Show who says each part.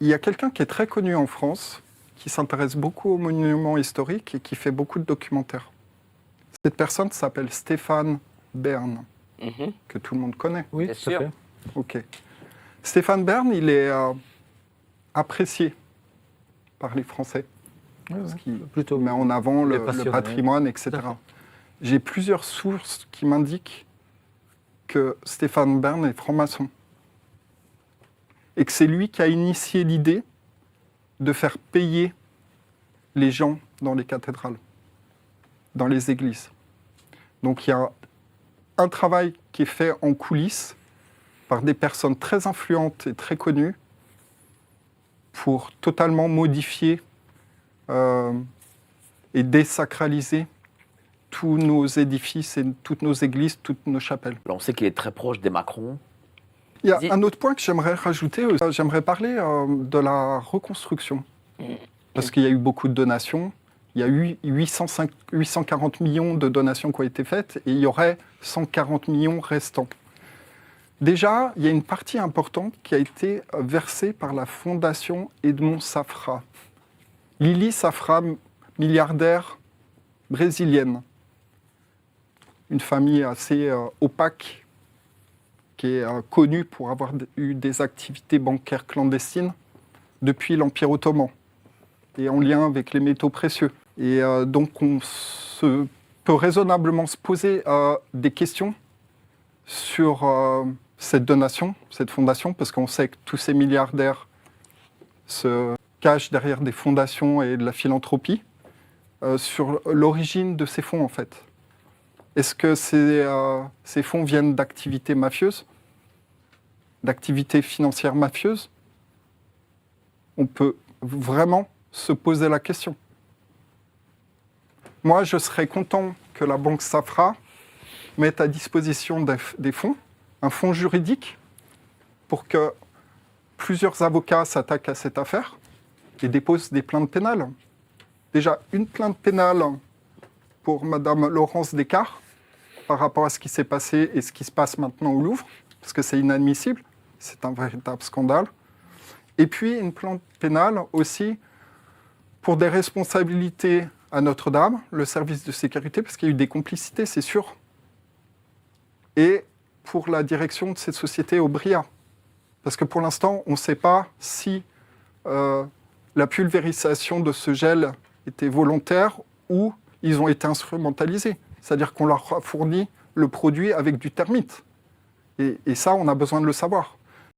Speaker 1: il y a quelqu'un qui est très connu en France, qui s'intéresse beaucoup aux monuments historiques et qui fait beaucoup de documentaires. Cette personne s'appelle Stéphane Bern, que tout le monde connaît.
Speaker 2: Oui,
Speaker 3: Bien
Speaker 2: tout
Speaker 3: sûr.
Speaker 2: à fait.
Speaker 1: Ok. Stéphane Bern, il est apprécié par les Français, parce qu'il
Speaker 2: Plutôt
Speaker 1: met en avant
Speaker 2: les
Speaker 1: le
Speaker 2: passionnés.
Speaker 1: patrimoine, etc.
Speaker 2: Tout à fait.
Speaker 1: J'ai plusieurs sources qui m'indiquent que Stéphane Bern est franc-maçon. Et que c'est lui qui a initié l'idée de faire payer les gens dans les cathédrales, dans les églises. Donc il y a un travail qui est fait en coulisses par des personnes très influentes et très connues pour totalement modifier et désacraliser tous nos édifices et toutes nos églises, toutes nos chapelles.
Speaker 3: Là, on sait qu'il est très proche des Macron.
Speaker 1: Il y a
Speaker 3: Vas-y.
Speaker 1: un autre point que j'aimerais rajouter. J'aimerais parler de la reconstruction. Parce qu'il y a eu beaucoup de donations. Il y a eu 840 millions de donations qui ont été faites et il y aurait 140 millions restants. Déjà, il y a une partie importante qui a été versée par la fondation Edmond Safra. Lili Safra, milliardaire brésilienne. Une famille assez opaque, qui est connue pour avoir eu des activités bancaires clandestines depuis l'Empire ottoman et en lien avec les métaux précieux. Et donc on peut raisonnablement se poser des questions sur cette donation, cette fondation, parce qu'on sait que tous ces milliardaires se cachent derrière des fondations et de la philanthropie, sur l'origine de ces fonds en fait. Est-ce que ces fonds viennent d'activités mafieuses, d'activités financières mafieuses? On peut vraiment se poser la question. Moi, je serais content que la banque Safra mette à disposition des fonds, un fonds juridique, pour que plusieurs avocats s'attaquent à cette affaire et déposent des plaintes pénales. Déjà, une plainte pénale pour Madame Laurence Descartes par rapport à ce qui s'est passé et ce qui se passe maintenant au Louvre, parce que c'est inadmissible, c'est un véritable scandale. Et puis une plainte pénale aussi pour des responsabilités à Notre-Dame, le service de sécurité, parce qu'il y a eu des complicités, c'est sûr, et pour la direction de cette société Aubria. Parce que pour l'instant, on ne sait pas si la pulvérisation de ce gel était volontaire ou ils ont été instrumentalisés. C'est-à-dire qu'on leur a fourni le produit avec du thermite. Et ça, on a besoin de le savoir.